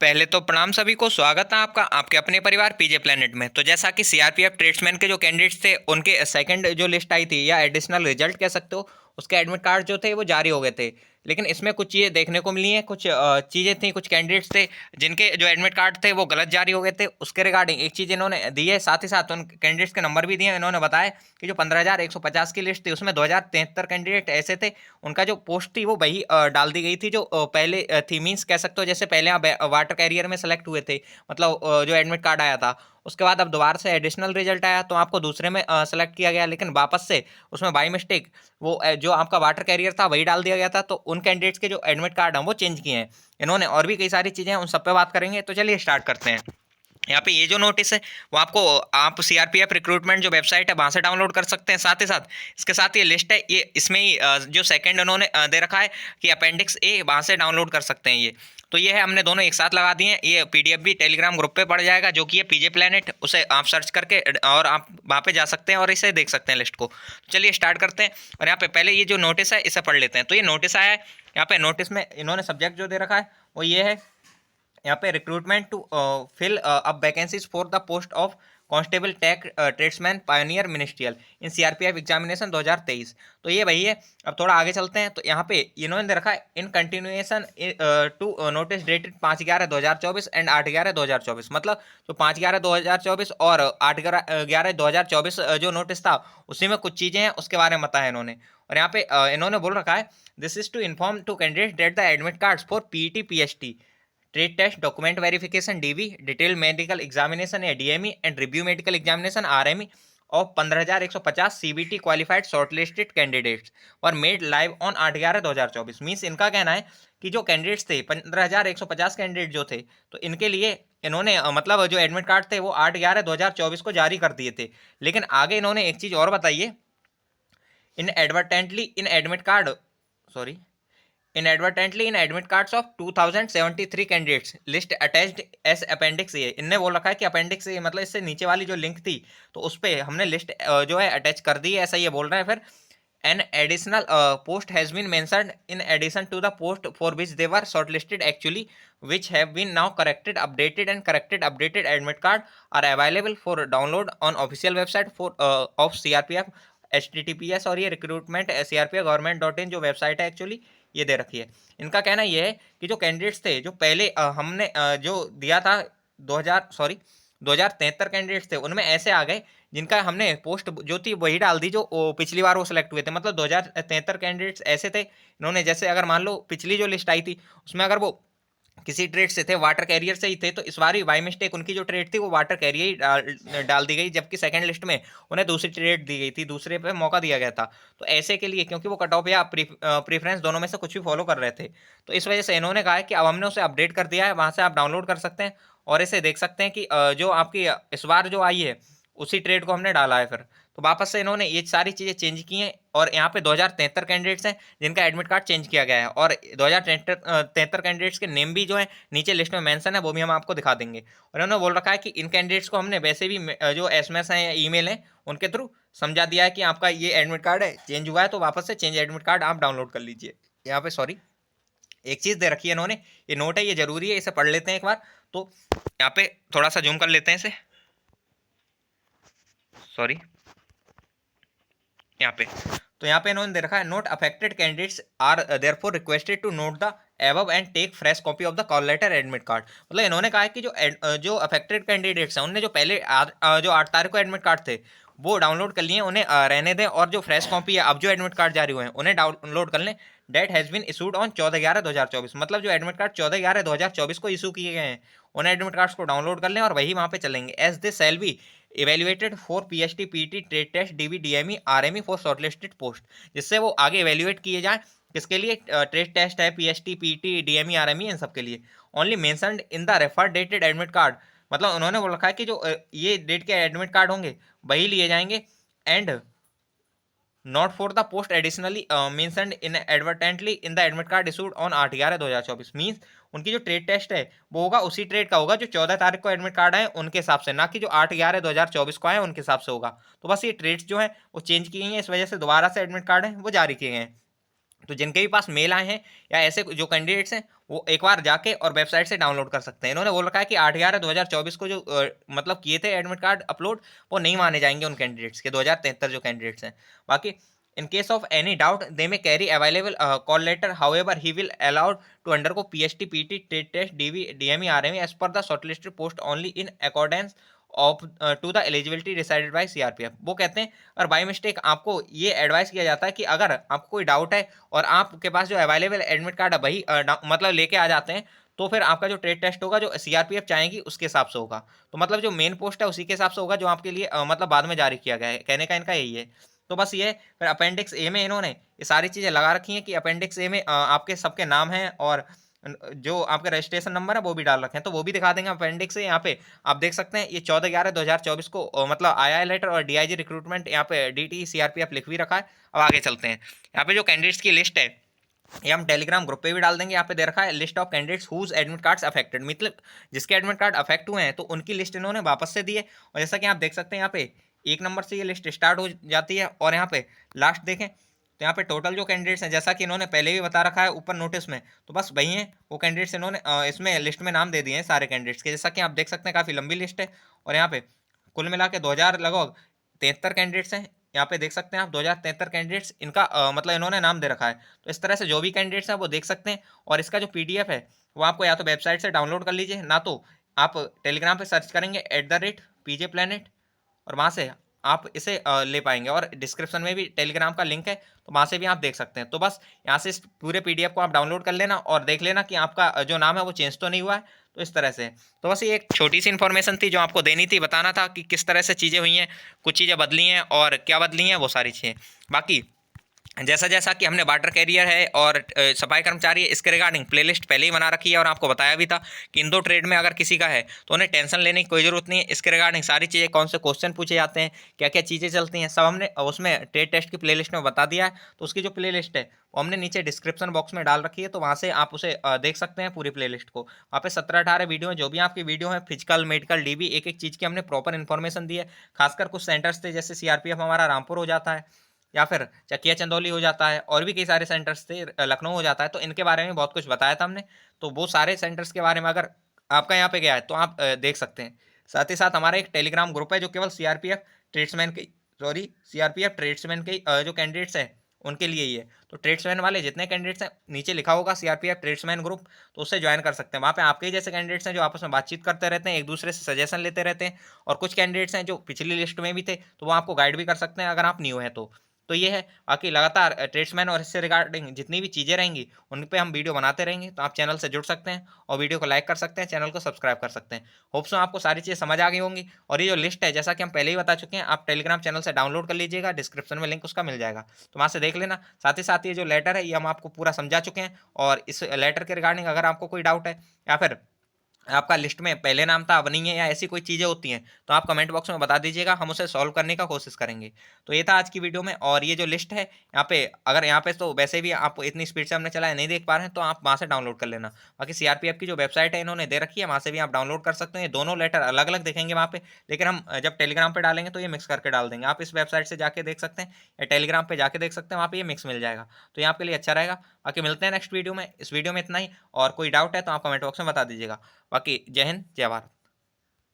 पहले तो प्रणाम सभी को, स्वागत है आपका आपके अपने परिवार पीजे प्लेनेट में। तो जैसा कि सीआरपीएफ ट्रेड्समैन के जो कैंडिडेट्स थे उनके सेकंड जो लिस्ट आई थी या एडिशनल रिजल्ट कह सकते हो, उसके एडमिट कार्ड जो थे वो जारी हो गए थे। लेकिन इसमें कुछ चीज़ें देखने को मिली हैं, कुछ चीज़ें थी, कुछ कैंडिडेट्स थे जिनके जो एडमिट कार्ड थे वो गलत जारी हो गए थे। उसके रिगार्डिंग एक चीज़ इन्होंने दी है, साथ ही साथ उन कैंडिडेट्स के नंबर भी दिए। इन्होंने बताया कि जो 15,150 की लिस्ट थी उसमें 2073 कैंडिडेट ऐसे थे उनका जो पोस्ट थी वो वही डाल दी गई थी जो पहले थी। मीन्स कह सकते हो जैसे पहले आप वाटर कैरियर में सेलेक्ट हुए थे, मतलब जो एडमिट कार्ड आया था, उसके बाद अब दोबारा से एडिशनल रिजल्ट आया तो आपको दूसरे में सेलेक्ट किया गया, लेकिन वापस से उसमें बाई मिस्टेक वो जो आपका वाटर कैरियर था वही डाल दिया गया था। तो उन कैंडिडेट्स के जो एडमिट कार्ड हैं वो चेंज किए हैं इन्होंने। और भी कई सारी चीज़ें हैं, उन सब पे बात करेंगे। तो चलिए स्टार्ट करते हैं। यहाँ पे ये जो नोटिस है वो आपको आप सीआरपीएफ रिक्रूटमेंट जो वेबसाइट है वहाँ से डाउनलोड कर सकते हैं। साथ ही साथ इसके साथ ये लिस्ट है, ये इसमें ही जो सेकंड उन्होंने दे रखा है कि अपेंडिक्स ए, वहाँ से डाउनलोड कर सकते हैं ये। तो ये है, हमने दोनों एक साथ लगा दिए हैं। ये पीडीएफ भी टेलीग्राम ग्रुप पे पड़ जाएगा जो कि है पीजे प्लेनेट, उसे आप सर्च करके और आप वहाँ पे जा सकते हैं और इसे देख सकते हैं लिस्ट को। तो चलिए स्टार्ट करते हैं। और यहाँ पे पहले ये जो नोटिस है इसे पढ़ लेते हैं। तो ये नोटिस आया है, यहाँ पे नोटिस में इन्होंने सब्जेक्ट जो दे रखा है वो ये है, यहाँ पे recruitment to fill up vacancies for the post of constable tech tradesman pioneer ministerial in CRPF examination 2023। तो ये वही है। अब थोड़ा आगे चलते हैं। तो यहाँ पे इन्होंने दे रखा है in continuation to notice dated 5/11/2024 and 8/11/2024। मतलब जो 5/11/2024 और 8/11/2024 जो नोटिस था उसी में कुछ चीज़ें हैं, उसके बारे में बताया इन्होंने। और यहाँ पे इन्होंने बोल रखा है, this is to inform to candidate that the admit cards for PET PST trade test document verification DV detail medical examination या DME and review medical examination RME of 15,150 CBT qualified shortlisted candidates और made live on 8/11/2024। Means इनका कहना है कि जो candidates थे 15,150 candidate जो थे, तो इनके लिए इन्होंने मतलब जो एडमिट कार्ड थे वो 8/11/2024 को जारी कर दिए थे। लेकिन आगे इन्होंने एक चीज़ और बताई है, inadvertently in admit card sorry inadvertently in admit cards of 2073 candidates list attached as appendix A। इनने बोल रखा है कि अपेंडिक्स ए मतलब इससे नीचे वाली जो लिंक थी तो उस पर हमने लिस्ट जो है अटैच कर दी है, ऐसा ये बोल रहे हैं। फिर an additional post has been mentioned in addition to the post for which they were shortlisted actually, which have been now corrected updated and corrected updated admit card are available for download on official website for of CRPF HTTPS। और ये recruitment CRPF गवर्नमेंट.in जो website है actually ये दे रखी है। इनका कहना ये है कि जो कैंडिडेट्स थे जो पहले हमने जो दिया था 2073 कैंडिडेट्स थे, उनमें ऐसे आ गए जिनका हमने पोस्ट जो थी वही डाल दी जो पिछली बार वो सिलेक्ट हुए थे। मतलब 2073 कैंडिडेट्स ऐसे थे इन्होंने, जैसे अगर मान लो पिछली जो लिस्ट आई थी उसमें अगर वो किसी ट्रेड से थे, वाटर कैरियर से ही थे, तो इस बार ही बाई मिस्टेक उनकी जो ट्रेड थी वो वाटर कैरियर ही डाल दी गई, जबकि सेकंड लिस्ट में उन्हें दूसरी ट्रेड दी गई थी, दूसरे पे मौका दिया गया था। तो ऐसे के लिए क्योंकि वो कट ऑफ या प्रीफरेंस दोनों में से कुछ भी फॉलो कर रहे थे, तो इस वजह से इन्होंने कहा है कि अब हमने उसे अपडेट कर दिया है, वहाँ से आप डाउनलोड कर सकते हैं और इसे देख सकते हैं कि जो आपकी इस बार जो आई है उसी ट्रेड को हमने डाला है। फिर तो वापस से इन्होंने ये सारी चीज़ें चेंज की हैं और यहाँ पे 2073 कैंडिडेट्स हैं जिनका एडमिट कार्ड चेंज किया गया है। और 2073 कैंडिडेट्स के नेम भी जो है नीचे लिस्ट में मेंशन है, वो भी हम आपको दिखा देंगे। और इन्होंने बोल रखा है कि इन कैंडिडेट्स को हमने वैसे भी जो एसएमएस हैं या ईमेल हैं उनके थ्रू समझा दिया है कि आपका ये एडमिट कार्ड है चेंज हुआ है, तो वापस से चेंज एडमिट कार्ड आप डाउनलोड कर लीजिए। यहाँ पे सॉरी एक चीज़ दे रखी है इन्होंने, ये नोट है, ये जरूरी है, इसे पढ़ लेते हैं एक बार। तो यहाँ पे थोड़ा सा जूम कर लेते हैं इसे, सॉरी यहाँ पे। तो यहाँ पे इन्होंने दे रखा है, note affected candidates are therefore requested to note the above and take fresh copy of the call letter admit card. मतलब इन्होंने कहा है कि जो अफेक्टेड कैंडिडेट्स हैं उनने जो पहले जो 8 तारीख को एडमिट कार्ड थे वो डाउनलोड कर लिए, उन्हें रहने दें, और जो फ्रेश कॉपी है अब जो एडमिट कार्ड जारी हुए हैं उन्हें डाउनलोड कर लें। Date has been issued on 14/11/2024। मतलब जो एडमिट कार्ड 14/11/2024 को इशू किए गए हैं उन एडमिट कार्ड्स को डाउनलोड कर लें और वही वहाँ पे चलेंगे। As they shall be evaluated for PST PT trade test DV DME RME for shortlisted post, जिससे वो आगे इवेल्युएट किए जाए। किसके लिए? ट्रेड टेस्ट है, पीएसटी पीटी डीएमई आरएमई, इन सब के लिए। Only mentioned in the refer dated admit card. मतलब उन्होंने बोल रखा है कि जो ये डेट के एडमिट कार्ड होंगे वही लिए जाएंगे। And not for the post additionally mentioned inadvertently in the admit card issued on 8/11/2024। Means उनकी जो ट्रेड टेस्ट है वो होगा उसी ट्रेड का होगा जो 14 तारीख को एडमिट कार्ड आए उनके हिसाब से, ना कि जो 8/11/2024 को आए उनके हिसाब से होगा। तो बस ये ट्रेड्स जो है वो चेंज की गई हैं, इस वजह से दोबारा से एडमिट कार्ड है वो जारी किए गए हैं। तो जिनके भी पास मेल आए हैं या ऐसे जो कैंडिडेट्स हैं वो एक बार जाके और वेबसाइट से डाउनलोड कर सकते हैं। इन्होंने बोल रखा है कि 8/11/2024 को जो मतलब किए थे एडमिट कार्ड अपलोड, वो नहीं माने जाएंगे उन कैंडिडेट्स के, 2073 जो कैंडिडेट्स हैं। बाकी in case of any doubt they may carry available call letter, however he will allowed to undergo PHT PT trade test DV DME RME as per the shortlisted post only in accordance of to the eligibility decided by CRPF. वो कहते हैं और by mistake आपको ये advice किया जाता है कि अगर आपको कोई डाउट है और आपके पास जो अवेलेबल एडमिट कार्ड है वही मतलब लेके आ जाते हैं, तो फिर आपका जो ट्रेड टेस्ट होगा जो सीआरपीएफ चाहेगी उसके हिसाब से होगा। तो मतलब जो मेन पोस्ट है उसी के हिसाब से होगा जो आपके लिए मतलब बाद में जारी किया गया है, कहने का इनका यही है। तो बस ये फिर अपेंडिक्स ए में इन्होंने ये सारी चीज़ें लगा रखी हैं कि अपेंडिक्स ए में आपके सबके नाम हैं और जो आपका रजिस्ट्रेशन नंबर है वो भी डाल रखे हैं, तो वो भी दिखा देंगे अपेंडिक्स से। यहाँ पे आप देख सकते हैं ये 14/11/2024 को मतलब आया है लेटर, और डीआईजी रिक्रूटमेंट यहाँ पे डीटी सीआरपीएफ लिख भी रखा है। अब आगे चलते हैं, यहाँ पे जो कैंडिडेट्स की लिस्ट है ये हम टेलीग्राम ग्रुप पे भी डाल देंगे। यहाँ पे दे रखा है list of candidates whose admit cards affected, मतलब जिसके एडमिट कार्ड अफेक्ट हुए हैं तो उनकी लिस्ट इन्होंने वापस से दी है। और जैसा कि आप देख सकते हैं यहाँ पे 1 नंबर से ये लिस्ट स्टार्ट हो जाती है और यहाँ पे लास्ट देखें तो यहाँ पे टोटल जो कैंडिडेट्स हैं जैसा कि इन्होंने पहले भी बता रखा है ऊपर नोटिस में, तो बस वही हैं वो कैंडिडेट्स इन्होंने इसमें लिस्ट में नाम दे दिए हैं सारे कैंडिडेट्स के। जैसा कि आप देख सकते हैं काफ़ी लंबी लिस्ट है और यहाँ पे कुल मिला के 2000 लगभग 73 कैंडिडेट्स हैं। यहाँ पे देख सकते हैं आप 2073 कैंडिडेट्स इनका मतलब इन्होंने नाम दे रखा है। तो इस तरह से जो भी कैंडिडेट्स हैं वो देख सकते हैं, और इसका जो पीडीएफ है वो आपको या तो वेबसाइट से डाउनलोड कर लीजिए, ना तो आप टेलीग्राम पे सर्च करेंगे @PJ Planet और वहाँ से आप इसे ले पाएंगे। और डिस्क्रिप्शन में भी टेलीग्राम का लिंक है तो वहाँ से भी आप देख सकते हैं। तो बस यहाँ से इस पूरे पीडीएफ को आप डाउनलोड कर लेना और देख लेना कि आपका जो नाम है वो चेंज तो नहीं हुआ है। तो इस तरह से तो बस ये एक छोटी सी इन्फॉर्मेशन थी जो आपको देनी थी, बताना था कि किस तरह से चीज़ें हुई हैं, कुछ चीज़ें बदली हैं और क्या बदली हैं वो सारी चीज़ें। बाकी जैसा जैसा कि हमने वाटर कैरियर है और सफाई कर्मचारी है इसके रिगार्डिंग प्लेलिस्ट पहले ही बना रखी है और आपको बताया भी था कि इन दो ट्रेड में अगर किसी का है तो उन्हें टेंशन लेने की कोई ज़रूरत नहीं है। इसके रिगार्डिंग सारी चीज़ें, कौन से क्वेश्चन पूछे जाते हैं, क्या क्या चीज़ें चलती हैं, सब हमने उसमें ट्रेड टेस्ट की प्लेलिस्ट में बता दिया है। तो उसकी जो प्लेलिस्ट है वो हमने नीचे डिस्क्रिप्शन बॉक्स में डाल रखी है, तो वहाँ से आप उसे देख सकते हैं पूरी प्लेलिस्ट को। वहाँ पे 17-18 वीडियो है, जो भी आपकी वीडियो है फिजिकल मेडिकल डीबी एक एक चीज़ की हमने प्रॉपर इन्फॉर्मेशन दी है। खासकर कुछ सेंटर्स थे जैसे सीआरपीएफ हमारा रामपुर हो जाता है या फिर चकिया चंदौली हो जाता है, और भी कई सारे सेंटर्स थे, लखनऊ हो जाता है, तो इनके बारे में बहुत कुछ बताया था हमने। तो वो सारे सेंटर्स के बारे में अगर आपका यहाँ पे गया है तो आप देख सकते हैं। साथ ही साथ हमारा एक टेलीग्राम ग्रुप है जो केवल सीआरपीएफ ट्रेड्समैन के सीआरपीएफ ट्रेड्समैन के जो कैंडिडेट्स हैं उनके लिए ही है। तो ट्रेड्समैन वाले जितने कैंडिडेट्स हैं नीचे लिखा होगा सीआरपीएफ ट्रेड्समैन ग्रुप, तो उससे ज्वाइन कर सकते हैं। वहाँ पे आपके ही जैसे कैंडिडेट्स हैं जो आपस में बातचीत करते रहते हैं, एक दूसरे से सजेशन लेते रहते हैं, और कुछ कैंडिडेट्स हैं जो पिछली लिस्ट में भी थे तो वो आपको गाइड भी कर सकते हैं अगर आप न्यू हैं तो। तो ये है, बाकी लगातार ट्रेड्समैन और इससे रिगार्डिंग जितनी भी चीज़ें रहेंगी उन पे हम वीडियो बनाते रहेंगे, तो आप चैनल से जुड़ सकते हैं और वीडियो को लाइक कर सकते हैं, चैनल को सब्सक्राइब कर सकते हैं। होप सो आपको सारी चीज़ें समझ आ गई होंगी। और ये जो लिस्ट है जैसा कि हम पहले ही बता चुके हैं, आप टेलीग्राम चैनल से डाउनलोड कर लीजिएगा, डिस्क्रिप्शन में लिंक उसका मिल जाएगा, तो वहाँ से देख लेना। साथ ही साथ ये जो लेटर है ये हम आपको पूरा समझा चुके हैं, और इस लेटर के रिगार्डिंग अगर आपको कोई डाउट है या फिर आपका लिस्ट में पहले नाम था अब नहीं है या ऐसी कोई चीज़ें होती हैं तो आप कमेंट बॉक्स में बता दीजिएगा, हम उसे सॉल्व करने का कोशिश करेंगे। तो ये था आज की वीडियो में, और ये जो लिस्ट है यहाँ पे अगर यहाँ पे तो वैसे भी आप इतनी स्पीड से हमने चलाया नहीं देख पा रहे हैं तो आप वहाँ से डाउनलोड कर लेना। बाकी सीआरपीएफ की जो वेबसाइट है इन्होंने दे रखी है, वहाँ से भी आप डाउनलोड कर सकते हैं। ये दोनों लेटर अलग अलग दिखेंगे वहाँ पे, लेकिन हम जब टेलीग्राम पर डालेंगे तो ये मिक्स करके डाल देंगे। आप इस वेबसाइट से जाके देख सकते हैं या टेलीग्राम पर जाके देख सकते हैं, वहाँ पे ये मिक्स मिल जाएगा, तो ये आपके लिए अच्छा रहेगा। बाकी मिलते हैं नेक्स्ट वीडियो में, इस वीडियो में इतना ही, और कोई डाउट है तो आप कमेंट बॉक्स में बता दीजिएगा। बाकी जय हिंद जय भारत।